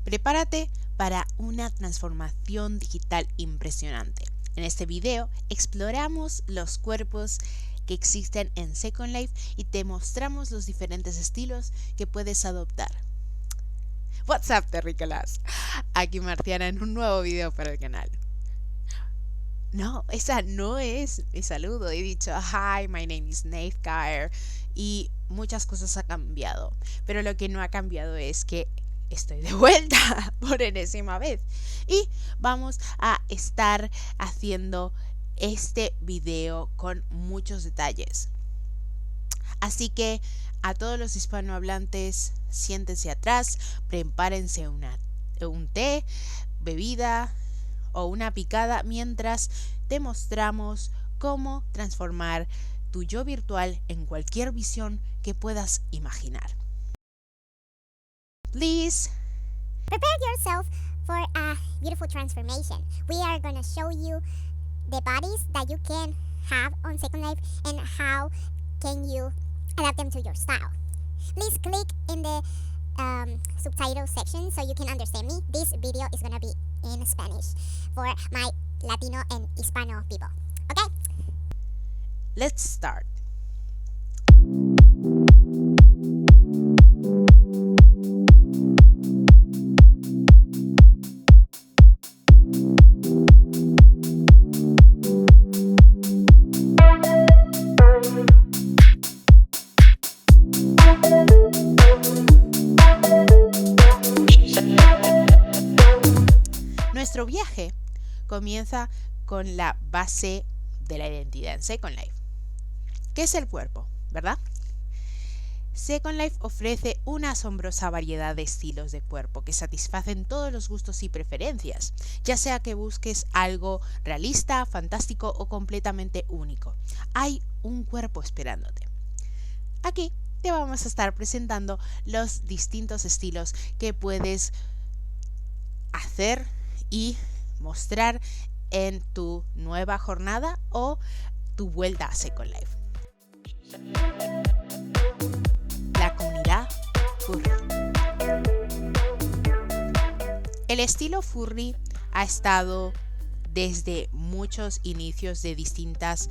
Prepárate para una transformación digital impresionante. En este video exploramos los cuerpos que existen en Second Life y te mostramos los diferentes estilos que puedes adoptar. What's up, terrícolas? Aquí Martiana en un nuevo video para el canal. No, esa no es mi saludo. He dicho, hi, my name is Nate y muchas cosas han cambiado. Pero lo que no ha cambiado es que estoy de vuelta por enésima vez. Y vamos a estar haciendo este video con muchos detalles. Así que a todos los hispanohablantes, siéntense atrás, prepárense un té, bebida o una picada mientras te mostramos cómo transformar tu yo virtual en cualquier visión que puedas imaginar. Please prepare yourself for a beautiful transformation. We are going to show you the bodies that you can have on Second Life and how can you adapt them to your style. Please click in the subtitle section so you can understand me. This video is going to be in Spanish for my Latino and Hispano people. Okay? Let's start. Nuestro viaje comienza con la base de la identidad en Second Life. ¿Qué es el cuerpo, verdad? Second Life ofrece una asombrosa variedad de estilos de cuerpo que satisfacen todos los gustos y preferencias, ya sea que busques algo realista, fantástico o completamente único. Hay un cuerpo esperándote. Aquí te vamos a estar presentando los distintos estilos que puedes hacer y mostrar en tu nueva jornada o tu vuelta a Second Life. La comunidad furry. El estilo furry ha estado desde muchos inicios de distintas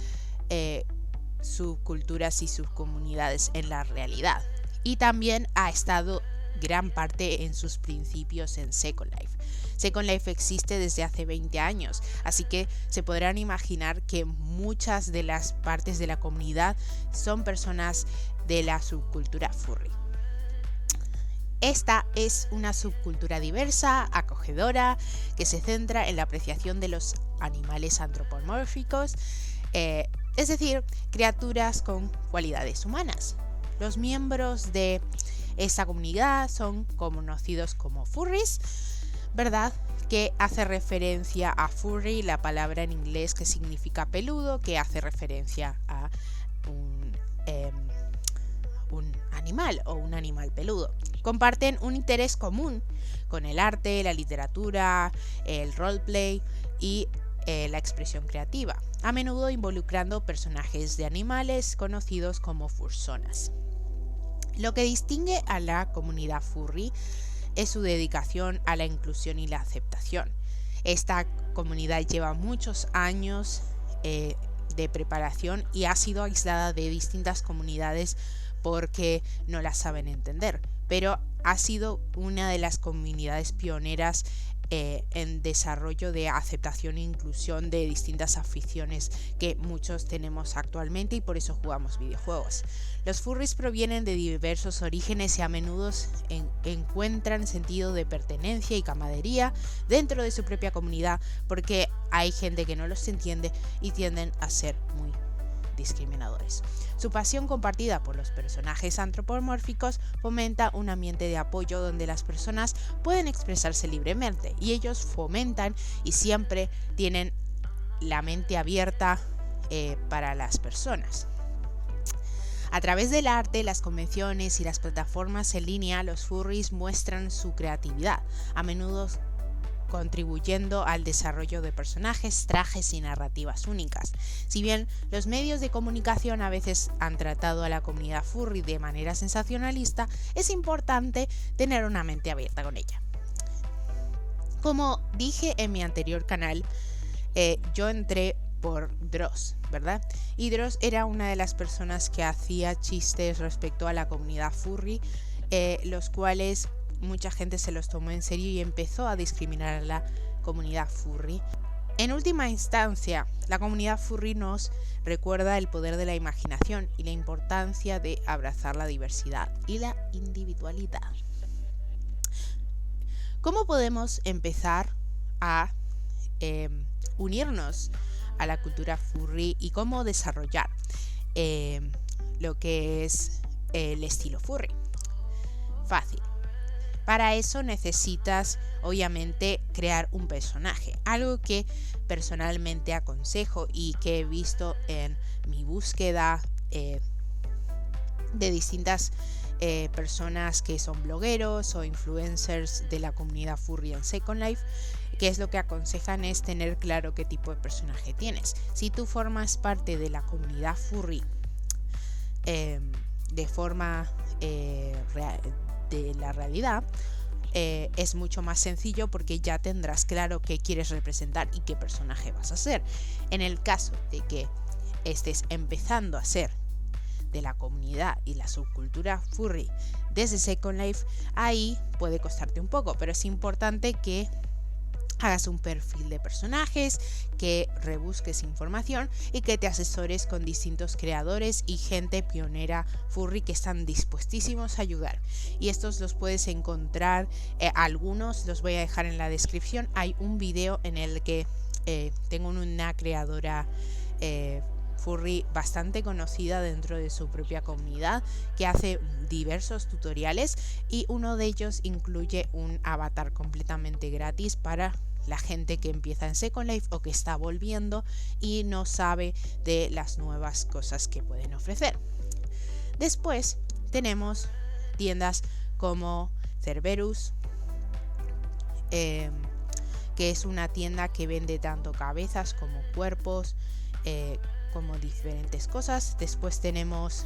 subculturas y subcomunidades en la realidad, y también ha estado gran parte en sus principios en Second Life. Second Life existe desde hace 20 años, así que se podrán imaginar que muchas de las partes de la comunidad son personas de la subcultura furry. Esta es una subcultura diversa, acogedora, que se centra en la apreciación de los animales antropomórficos, es decir, criaturas con cualidades humanas. Los miembros de esta comunidad son conocidos como furries, ¿verdad? Que hace referencia a furry, la palabra en inglés que significa peludo, que hace referencia a un animal o un animal peludo. Comparten un interés común con el arte, la literatura, el roleplay y la expresión creativa, a menudo involucrando personajes de animales conocidos como fursonas. Lo que distingue a la comunidad furry es su dedicación a la inclusión y la aceptación. Esta comunidad lleva muchos años de preparación y ha sido aislada de distintas comunidades porque no la saben entender, pero ha sido una de las comunidades pioneras en desarrollo de aceptación e inclusión de distintas aficiones que muchos tenemos actualmente y por eso jugamos videojuegos. Los furries provienen de diversos orígenes y a menudo encuentran sentido de pertenencia y camaradería dentro de su propia comunidad porque hay gente que no los entiende y tienden a ser muy discriminadores. Su pasión compartida por los personajes antropomórficos fomenta un ambiente de apoyo donde las personas pueden expresarse libremente y ellos fomentan y siempre tienen la mente abierta para las personas. A través del arte, las convenciones y las plataformas en línea, los furries muestran su creatividad, a menudo contribuyendo al desarrollo de personajes, trajes y narrativas únicas. Si bien los medios de comunicación a veces han tratado a la comunidad furry de manera sensacionalista, es importante tener una mente abierta con ella. Como dije en mi anterior canal, yo entré por Dross, ¿verdad? Y Dross era una de las personas que hacía chistes respecto a la comunidad furry, los cuales mucha gente se los tomó en serio y empezó a discriminar a la comunidad furry. En última instancia, la comunidad furry nos recuerda el poder de la imaginación y la importancia de abrazar la diversidad y la individualidad. ¿Cómo podemos empezar a unirnos a la cultura furry y cómo desarrollar lo que es el estilo furry? Fácil. Para eso necesitas, obviamente, crear un personaje. Algo que personalmente aconsejo y que he visto en mi búsqueda de distintas personas que son blogueros o influencers de la comunidad furry en Second Life, que es lo que aconsejan es tener claro qué tipo de personaje tienes. Si tú formas parte de la comunidad furry de forma de la realidad, es mucho más sencillo porque ya tendrás claro qué quieres representar y qué personaje vas a ser. En el caso de que estés empezando a ser de la comunidad y la subcultura furry desde Second Life, ahí puede costarte un poco, pero es importante que hagas un perfil de personajes, que rebusques información y que te asesores con distintos creadores y gente pionera furry que están dispuestísimos a ayudar. Y estos los puedes encontrar, algunos los voy a dejar en la descripción. Hay un video en el que tengo una creadora furry bastante conocida dentro de su propia comunidad que hace diversos tutoriales, y uno de ellos incluye un avatar completamente gratis para la gente que empieza en Second Life o que está volviendo y no sabe de las nuevas cosas que pueden ofrecer. Después tenemos tiendas como Cerberus, que es una tienda que vende tanto cabezas como cuerpos, como diferentes cosas. Después tenemos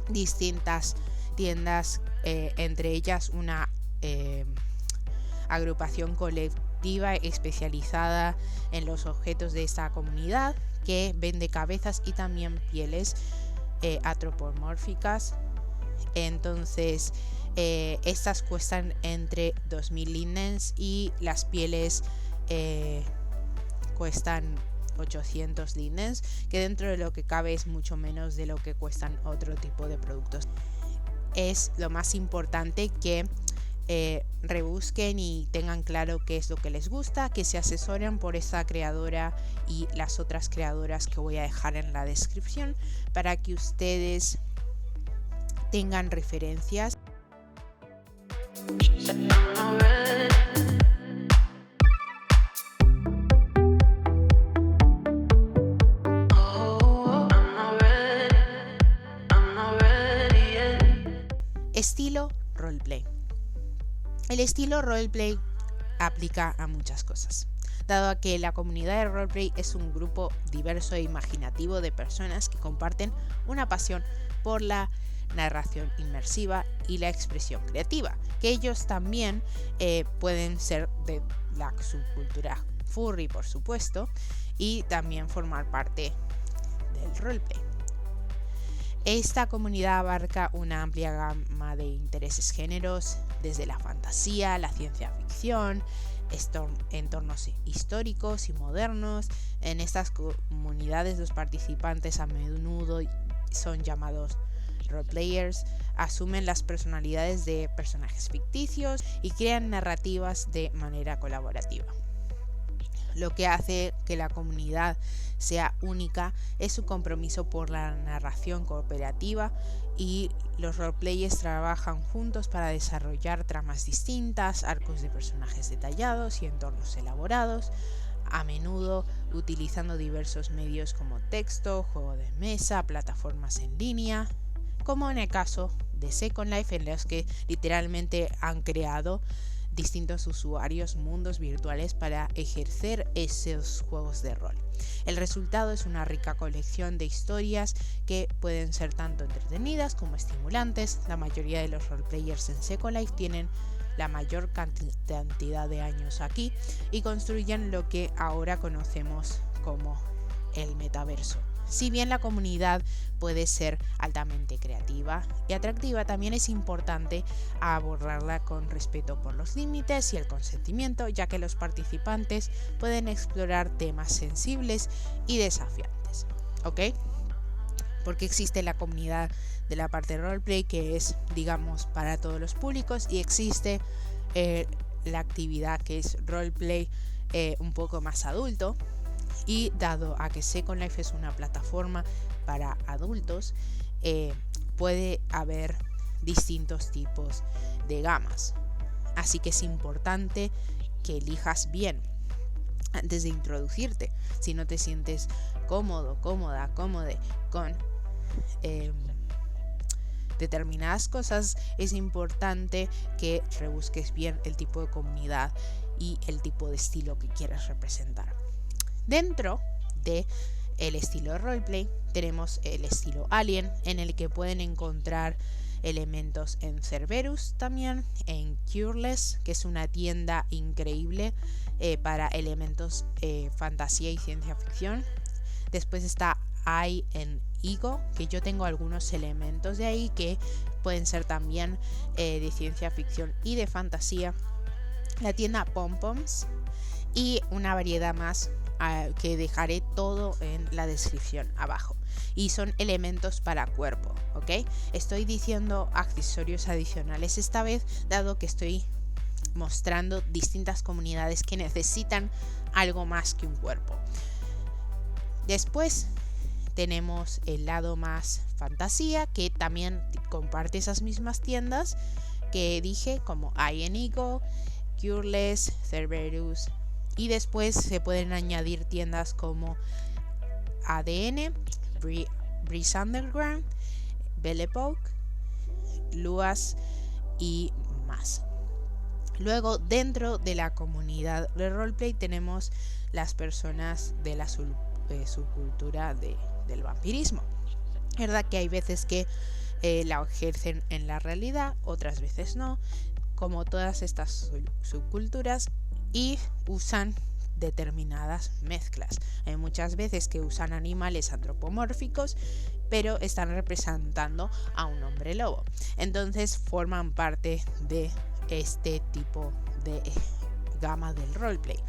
distintas tiendas, entre ellas una agrupación colectiva especializada en los objetos de esta comunidad que vende cabezas y también pieles antropomórficas. Entonces estas cuestan entre 2000 lindens y las pieles cuestan 800 lindens, que dentro de lo que cabe es mucho menos de lo que cuestan otro tipo de productos. Es lo más importante que rebusquen y tengan claro qué es lo que les gusta, que se asesoren por esta creadora y las otras creadoras que voy a dejar en la descripción para que ustedes tengan referencias. Estilo roleplay. El estilo roleplay aplica a muchas cosas, dado a que la comunidad de roleplay es un grupo diverso e imaginativo de personas que comparten una pasión por la narración inmersiva y la expresión creativa, que ellos también pueden ser de la subcultura furry, por supuesto, y también formar parte del roleplay. Esta comunidad abarca una amplia gama de intereses géneros, desde la fantasía, la ciencia ficción, entornos históricos y modernos. En estas comunidades los participantes a menudo son llamados roleplayers, asumen las personalidades de personajes ficticios y crean narrativas de manera colaborativa. Lo que hace que la comunidad sea única es su compromiso por la narración cooperativa, y los roleplayers trabajan juntos para desarrollar tramas distintas, arcos de personajes detallados y entornos elaborados, a menudo utilizando diversos medios como texto, juego de mesa, plataformas en línea, como en el caso de Second Life, en los que literalmente han creado distintos usuarios mundos virtuales para ejercer esos juegos de rol. El resultado es una rica colección de historias que pueden ser tanto entretenidas como estimulantes. La mayoría de los roleplayers en Second Life tienen la mayor cantidad de años aquí y construyen lo que ahora conocemos como el metaverso. Si bien la comunidad puede ser altamente creativa y atractiva, también es importante abordarla con respeto por los límites y el consentimiento, ya que los participantes pueden explorar temas sensibles y desafiantes. ¿Ok? Porque existe la comunidad de la parte de roleplay, que es, digamos, para todos los públicos, y existe la actividad que es roleplay un poco más adulto. Y dado a que Second Life es una plataforma para adultos, puede haber distintos tipos de gamas. Así que es importante que elijas bien antes de introducirte. Si no te sientes cómodo, cómoda con determinadas cosas, es importante que rebusques bien el tipo de comunidad y el tipo de estilo que quieras representar. Dentro de el estilo de roleplay tenemos el estilo Alien, en el que pueden encontrar elementos en Cerberus, también en Cureless, que es una tienda increíble para elementos fantasía y ciencia ficción. Después está I en Ego, que yo tengo algunos elementos de ahí que pueden ser también de ciencia ficción y de fantasía. La tienda Pom Poms y una variedad más que dejaré todo en la descripción abajo. Y son elementos para cuerpo, ¿ok? Estoy diciendo accesorios adicionales esta vez, dado que estoy mostrando distintas comunidades que necesitan algo más que un cuerpo. Después tenemos el lado más fantasía, que también comparte esas mismas tiendas que dije, como Iron Eagle, Cureless, Cerberus. Y después se pueden añadir tiendas como ADN, Breeze Underground, Belle Époque, Luas y más. Luego, dentro de la comunidad de roleplay tenemos las personas de la subcultura del vampirismo. Es verdad que hay veces que la ejercen en la realidad, otras veces no, como todas estas subculturas, y usan determinadas mezclas. Hay muchas veces que usan animales antropomórficos, pero están representando a un hombre lobo. Entonces forman parte de este tipo de gama del roleplay.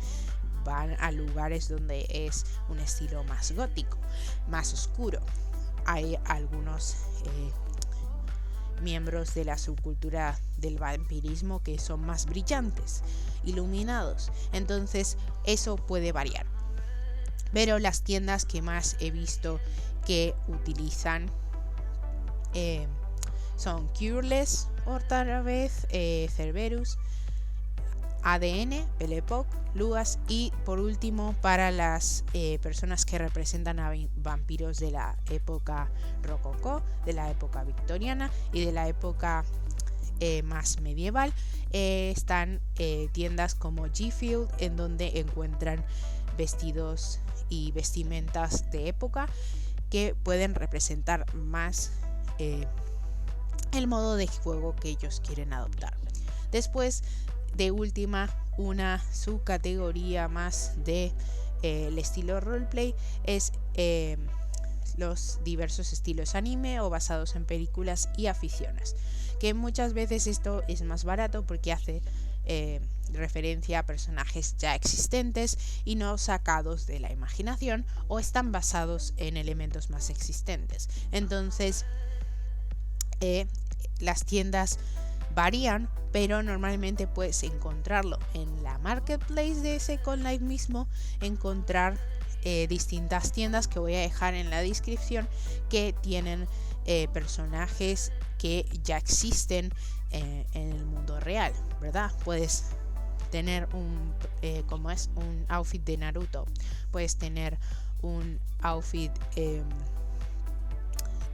Van a lugares donde es un estilo más gótico, más oscuro. Hay algunos miembros de la subcultura del vampirismo que son más brillantes, iluminados. Entonces eso puede variar. Pero las tiendas que más he visto que utilizan son Cureless, otra vez Cerberus, ADN, Belle Époque, Luas, y por último para las personas que representan a vampiros de la época rococó, de la época victoriana y de la época más medieval, están tiendas como G-Field, en donde encuentran vestidos y vestimentas de época que pueden representar más el modo de juego que ellos quieren adoptar. Después, de última, una subcategoría más de el estilo roleplay es los diversos estilos anime o basados en películas y aficiones, que muchas veces esto es más barato porque hace referencia a personajes ya existentes y no sacados de la imaginación, o están basados en elementos más existentes. Entonces las tiendas varían, pero normalmente puedes encontrarlo en la marketplace de Second Life mismo, encontrar distintas tiendas que voy a dejar en la descripción, que tienen personajes que ya existen en el mundo real, ¿verdad? Puedes tener un outfit de Naruto, puedes tener un outfit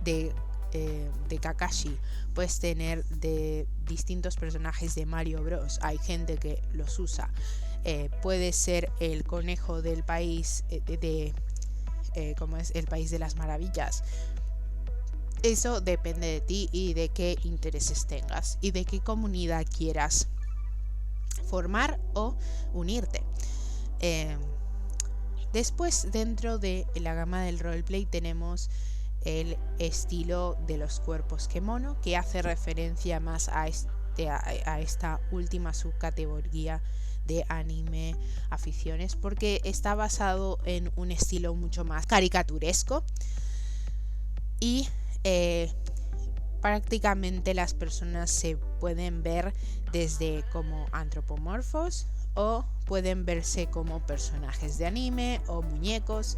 de Kakashi, puedes tener de distintos personajes de Mario Bros. Hay gente que los usa. Puede ser el conejo del país como es el país de las maravillas. Eso depende de ti y de qué intereses tengas y de qué comunidad quieras formar o unirte. Después, dentro de la gama del roleplay tenemos el estilo de los cuerpos kemono, que hace referencia más a esta última subcategoría de anime aficiones, porque está basado en un estilo mucho más caricaturesco y prácticamente las personas se pueden ver desde como antropomorfos o pueden verse como personajes de anime o muñecos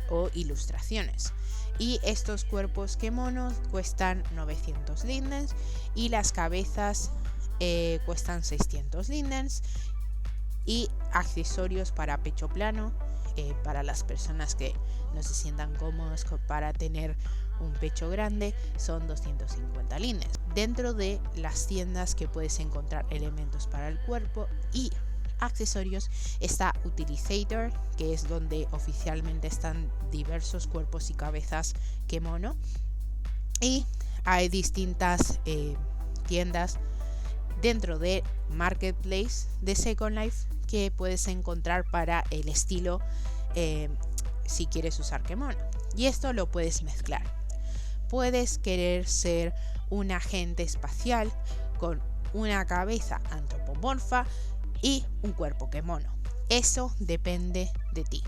o ilustraciones. Y estos cuerpos kemono cuestan 900 lindens y las cabezas cuestan 600 lindens, y accesorios para pecho plano para las personas que no se sientan cómodos para tener un pecho grande son 250 lindens. Dentro de las tiendas que puedes encontrar elementos para el cuerpo y accesorios está Utilizator, que es donde oficialmente están diversos cuerpos y cabezas kemono, y hay distintas tiendas dentro de Marketplace de Second Life que puedes encontrar para el estilo si quieres usar kemono, y esto lo puedes mezclar. Puedes querer ser un agente espacial con una cabeza antropomorfa y un cuerpo kemono. Eso depende de ti.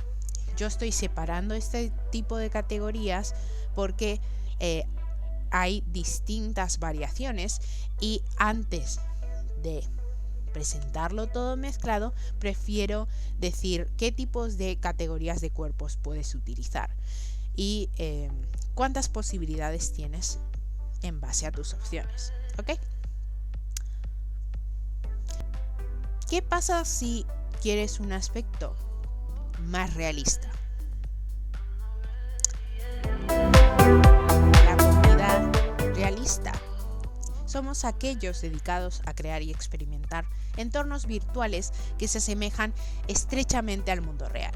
Yo estoy separando este tipo de categorías porque hay distintas variaciones, y antes de presentarlo todo mezclado, prefiero decir qué tipos de categorías de cuerpos puedes utilizar y cuántas posibilidades tienes en base a tus opciones. ¿Ok? ¿Qué pasa si quieres un aspecto más realista? La comunidad realista. Somos aquellos dedicados a crear y experimentar entornos virtuales que se asemejan estrechamente al mundo real.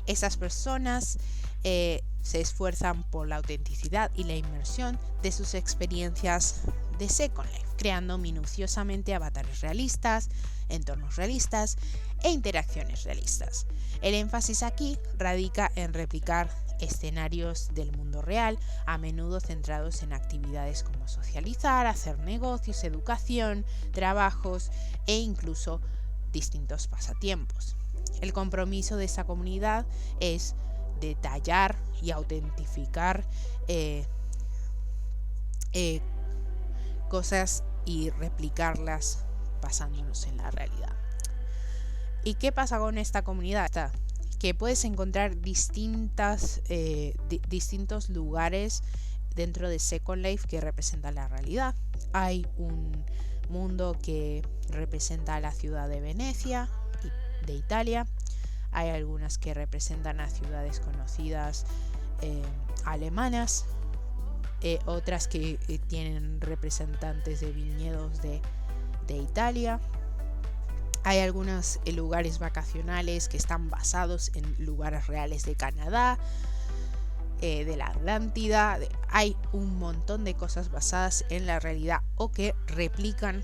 Esas personas se esfuerzan por la autenticidad y la inmersión de sus experiencias de Second Life, creando minuciosamente avatares realistas, entornos realistas e interacciones realistas. El énfasis aquí radica en replicar escenarios del mundo real, a menudo centrados en actividades como socializar, hacer negocios, educación, trabajos e incluso distintos pasatiempos. El compromiso de esta comunidad es detallar y autentificar cosas y replicarlas basándonos en la realidad. ¿Y qué pasa con esta comunidad? Que puedes encontrar distintos lugares dentro de Second Life que representan la realidad. Hay un mundo que representa la ciudad de Venecia, de Italia. Hay algunas que representan a ciudades conocidas alemanas, otras que tienen representantes de viñedos de Italia. Hay algunos lugares vacacionales que están basados en lugares reales de Canadá, de la Atlántida. Hay un montón de cosas basadas en la realidad o que replican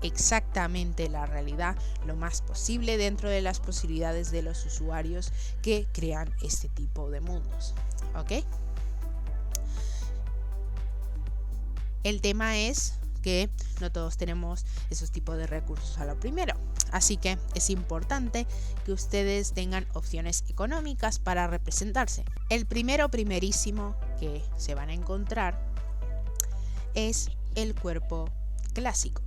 exactamente la realidad lo más posible dentro de las posibilidades de los usuarios que crean este tipo de mundos. ¿Ok? El tema es que no todos tenemos esos tipos de recursos a lo primero, así que es importante que ustedes tengan opciones económicas para representarse. El primerísimo que se van a encontrar es el cuerpo clásico.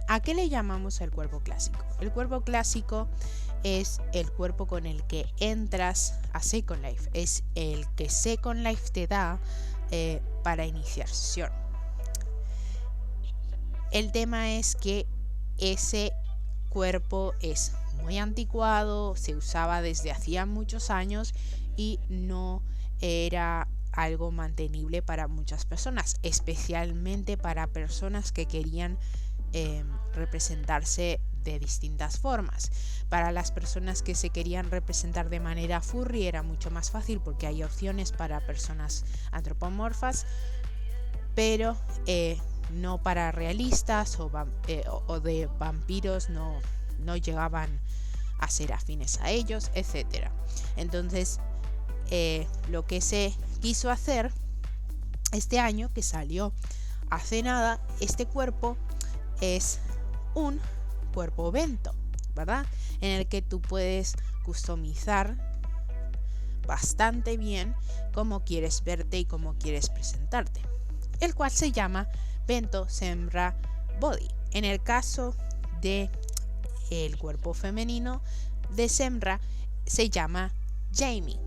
¿A qué le llamamos el cuerpo clásico? El cuerpo clásico es el cuerpo con el que entras a Second Life, es el que Second Life te da para iniciar sesión. El tema es que ese cuerpo es muy anticuado, se usaba desde hacía muchos años y no era algo mantenible para muchas personas, especialmente para personas que querían representarse de distintas formas. Para las personas que se querían representar de manera furry era mucho más fácil porque hay opciones para personas antropomorfas, pero no para realistas o de vampiros no llegaban a ser afines a ellos, etc. Entonces, lo que se quiso hacer este año, que salió hace nada, este cuerpo es un cuerpo bento, ¿verdad? En el que tú puedes customizar bastante bien cómo quieres verte y cómo quieres presentarte, el cual se llama Bento Sembra Body. En el caso de el cuerpo femenino de Sembra se llama Jamie.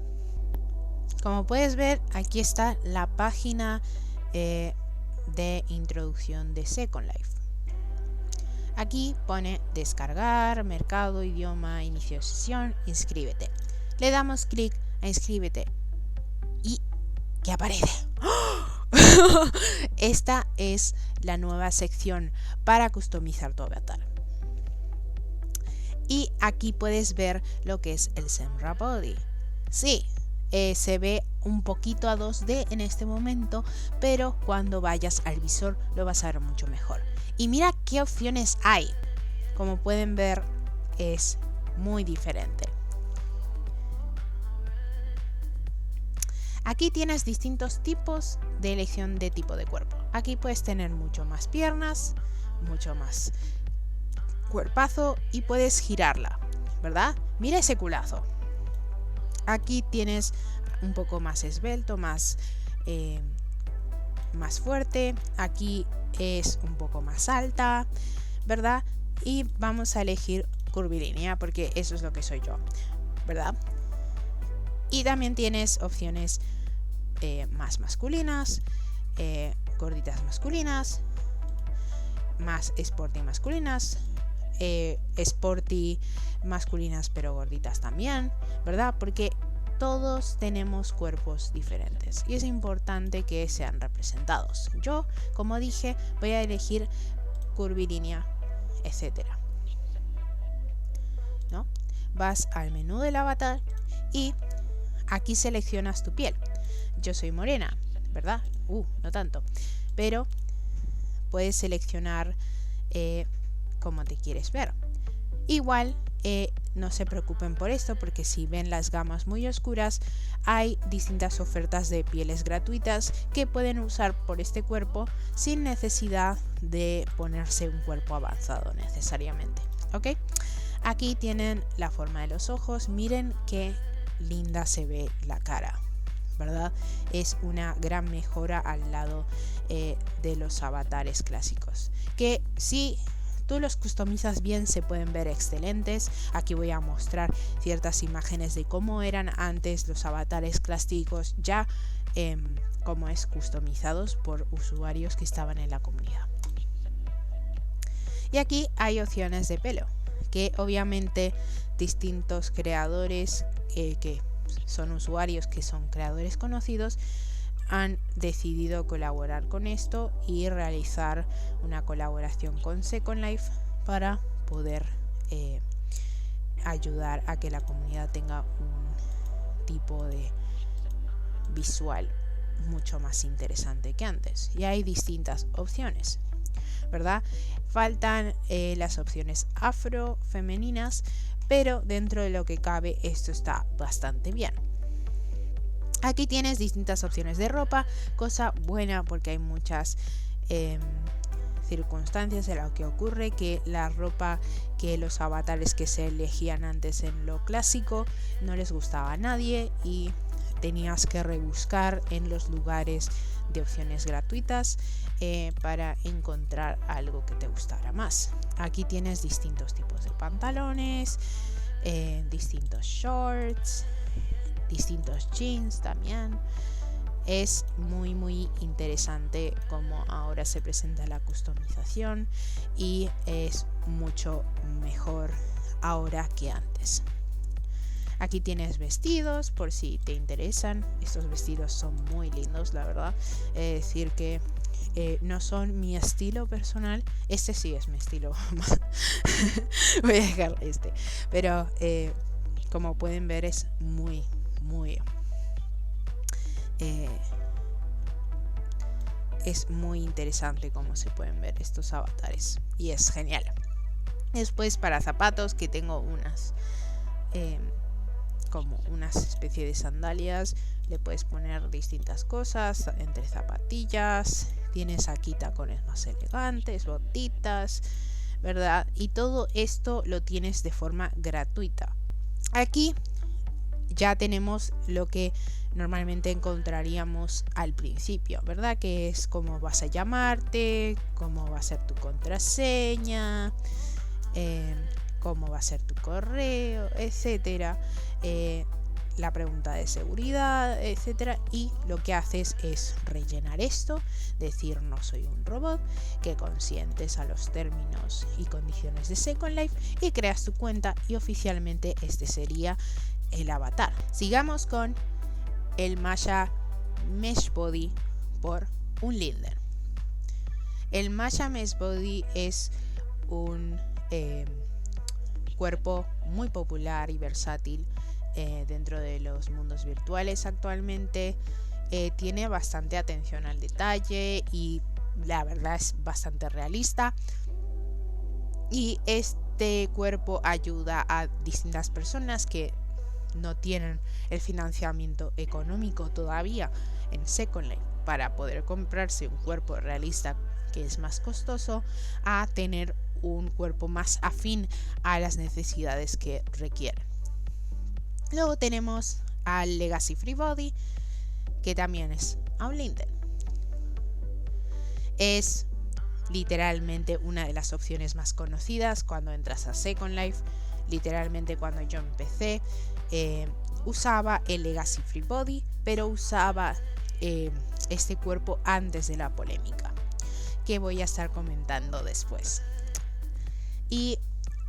Como puedes ver, aquí está la página de introducción de Second Life. Aquí pone descargar, mercado, idioma, inicio de sesión, inscríbete. Le damos clic a inscríbete y ¿qué aparece? Esta es la nueva sección para customizar tu avatar. Y aquí puedes ver lo que es el Sembra Body. Sí, se ve un poquito a 2D en este momento, pero cuando vayas al visor lo vas a ver mucho mejor. Y mira qué opciones hay. Como pueden ver, es muy diferente. Aquí tienes distintos tipos de elección de tipo de cuerpo. Aquí puedes tener mucho más piernas, mucho más cuerpazo y puedes girarla, ¿verdad? Mira ese culazo. Aquí tienes un poco más esbelto, más fuerte. Aquí es un poco más alta, ¿verdad? Y vamos a elegir curvilínea porque eso es lo que soy yo, ¿verdad? Y también tienes opciones más masculinas, gorditas masculinas, más sporty masculinas, sporty masculinas pero gorditas también, ¿verdad? Porque todos tenemos cuerpos diferentes y es importante que sean representados. Yo, como dije, voy a elegir curvilínea, etcétera, ¿no? Vas al menú del avatar y aquí seleccionas tu piel. Yo soy morena, ¿verdad? No tanto. Pero puedes seleccionar cómo te quieres ver. Igual, no se preocupen por esto, porque si ven las gamas muy oscuras, hay distintas ofertas de pieles gratuitas que pueden usar por este cuerpo sin necesidad de ponerse un cuerpo avanzado necesariamente. ¿Ok? Aquí tienen la forma de los ojos. Miren qué linda se ve la cara, ¿verdad? Es una gran mejora al lado de los avatares clásicos, que si tú los customizas bien se pueden ver excelentes. Aquí voy a mostrar ciertas imágenes de cómo eran antes los avatares clásicos, ya como es customizados por usuarios que estaban en la comunidad. Y aquí hay opciones de pelo, que obviamente distintos creadores que son usuarios que son creadores conocidos han decidido colaborar con esto y realizar una colaboración con Second Life para poder ayudar a que la comunidad tenga un tipo de visual mucho más interesante que antes. Y hay distintas opciones, ¿verdad? Faltan las opciones afro femeninas, pero dentro de lo que cabe esto está bastante bien. Aquí tienes distintas opciones de ropa, cosa buena porque hay muchas circunstancias en las que ocurre que la ropa que los avatares que se elegían antes en lo clásico no les gustaba a nadie y tenías que rebuscar en los lugares de opciones gratuitas para encontrar algo que te gustara más. Aquí tienes distintos tipos de pantalones, distintos shorts, distintos jeans también. Es muy interesante cómo ahora se presenta la customización y es mucho mejor ahora que antes. Aquí tienes vestidos por si te interesan. Estos vestidos son muy lindos, la verdad. Es decir que no son mi estilo personal. Este sí es mi estilo. Voy a dejar este. Pero como pueden ver es es muy interesante como se pueden ver estos avatares y es genial. Después para zapatos, que tengo unas como unas especie de sandalias, le puedes poner distintas cosas, entre zapatillas, tienes aquí tacones más elegantes, botitas, ¿verdad? Y todo esto lo tienes de forma gratuita. Aquí ya tenemos lo que normalmente encontraríamos al principio, ¿verdad? Que es cómo vas a llamarte, cómo va a ser tu contraseña, cómo va a ser tu correo, etcétera, la pregunta de seguridad, etcétera, y lo que haces es rellenar esto, decir no soy un robot, que consientes a los términos y condiciones de Second Life y creas tu cuenta y oficialmente este sería el avatar. Sigamos con el Masha Mesh Body por Unlinden. El Masha Mesh Body es un cuerpo muy popular y versátil dentro de los mundos virtuales actualmente. Tiene bastante atención al detalle y la verdad es bastante realista, y este cuerpo ayuda a distintas personas que no tienen el financiamiento económico todavía en Second Life para poder comprarse un cuerpo realista, que es más costoso, a tener un cuerpo más afín a las necesidades que requieren. Luego tenemos al Legacy Free Body, que también es Unlinden. Es literalmente una de las opciones más conocidas cuando entras a Second Life. Literalmente cuando yo empecé usaba el Legacy Free Body, pero usaba este cuerpo antes de la polémica, que voy a estar comentando después. Y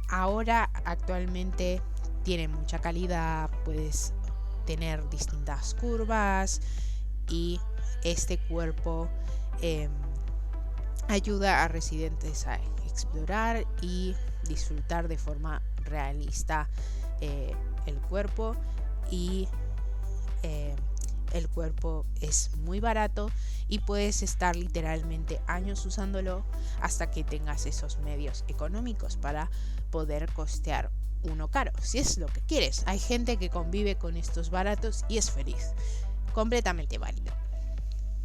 ahora actualmente tiene mucha calidad, puedes tener distintas curvas y este cuerpo ayuda a residentes a explorar y disfrutar de forma realista el cuerpo, y el cuerpo es muy barato y puedes estar literalmente años usándolo hasta que tengas esos medios económicos para poder costear uno caro, si es lo que quieres. Hay gente que convive con estos baratos y es feliz, completamente válido.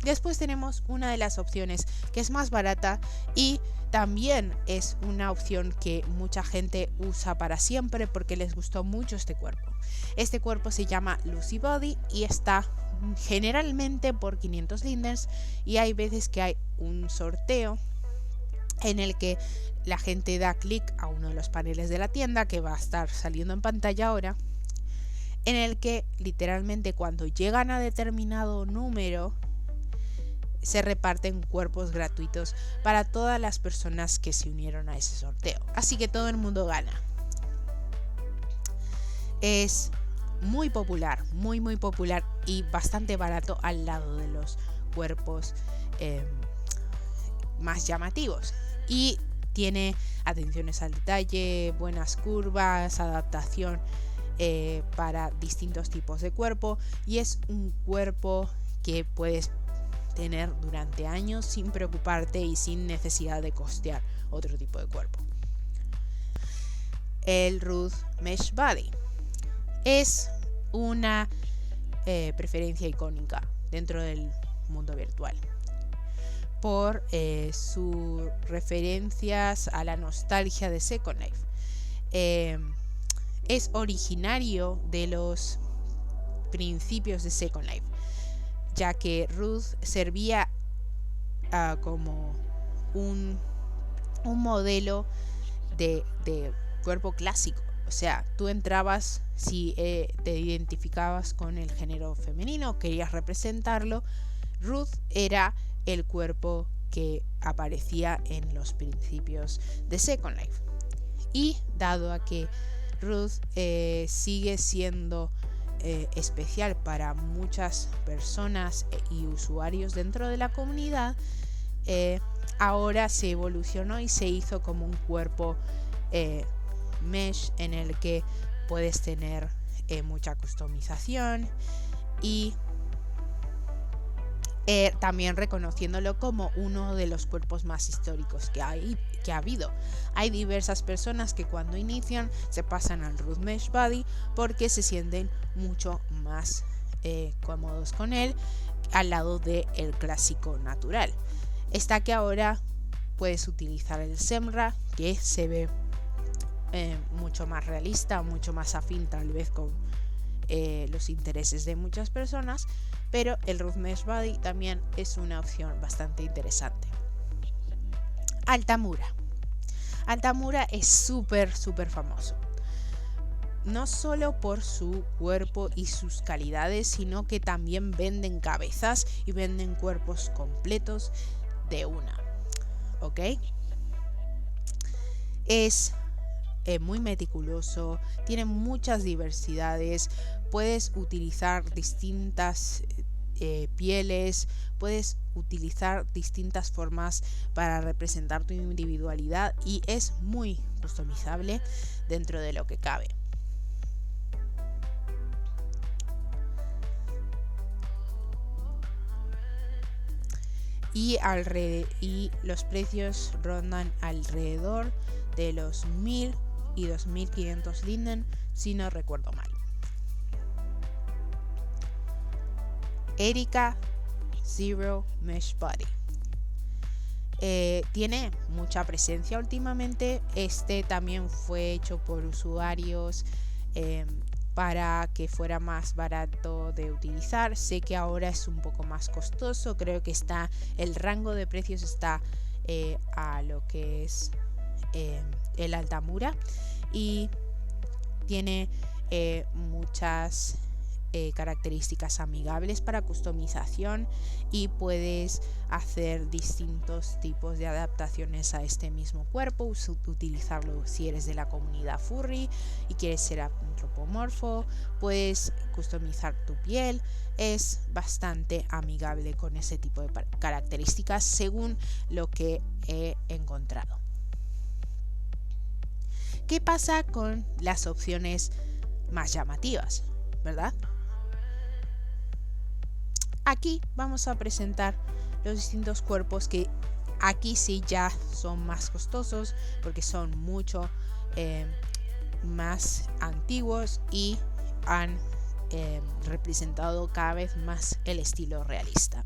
Después tenemos una de las opciones que es más barata y también es una opción que mucha gente usa para siempre porque les gustó mucho este cuerpo. Este cuerpo se llama Lucy Body y está generalmente por 500 lindens, y hay veces que hay un sorteo en el que la gente da clic a uno de los paneles de la tienda, que va a estar saliendo en pantalla ahora, en el que literalmente cuando llegan a determinado número se reparten cuerpos gratuitos para todas las personas que se unieron a ese sorteo. Así que todo el mundo gana. Es muy popular, muy popular y bastante barato al lado de los cuerpos más llamativos. Y tiene atenciones al detalle, buenas curvas, adaptación para distintos tipos de cuerpo, y es un cuerpo que puedes tener durante años sin preocuparte y sin necesidad de costear otro tipo de cuerpo. El Ruth Mesh Body es una preferencia icónica dentro del mundo virtual por sus referencias a la nostalgia de Second Life. Es originario de los principios de Second Life, ya que Ruth servía como un modelo de cuerpo clásico. O sea, tú entrabas, si te identificabas con el género femenino, querías representarlo, Ruth era el cuerpo que aparecía en los principios de Second Life. Y dado a que Ruth sigue siendo especial para muchas personas y usuarios dentro de la comunidad, ahora se evolucionó y se hizo como un cuerpo mesh en el que puedes tener mucha customización y también reconociéndolo como uno de los cuerpos más históricos que ha habido. Hay diversas personas que cuando inician se pasan al Root Mesh Body porque se sienten mucho más cómodos con él al lado del clásico natural. Está que ahora puedes utilizar el Semra, que se ve mucho más realista, mucho más afín tal vez con los intereses de muchas personas, pero el Root Mesh Body también es una opción bastante interesante. Altamura. Altamura es súper famoso. No solo por su cuerpo y sus calidades, sino que también venden cabezas y venden cuerpos completos de una. ¿Ok? Es muy meticuloso, tiene muchas diversidades, puedes utilizar distintas pieles, puedes utilizar distintas formas para representar tu individualidad y es muy customizable dentro de lo que cabe. Y los precios rondan alrededor de los 1000 y 2500 linden, si no recuerdo mal. Erika Zero Mesh Body. Tiene mucha presencia últimamente. Este también fue hecho por usuarios para que fuera más barato de utilizar. Sé que ahora es un poco más costoso. Creo que el rango de precios está a lo que es el Altamura y tiene muchas características amigables para customización y puedes hacer distintos tipos de adaptaciones a este mismo cuerpo, utilizarlo si eres de la comunidad furry y quieres ser antropomorfo, puedes customizar tu piel. Es bastante amigable con ese tipo de características según lo que he encontrado. ¿Qué pasa con las opciones más llamativas, verdad? Aquí vamos a presentar los distintos cuerpos que aquí sí ya son más costosos porque son mucho más antiguos y han representado cada vez más el estilo realista.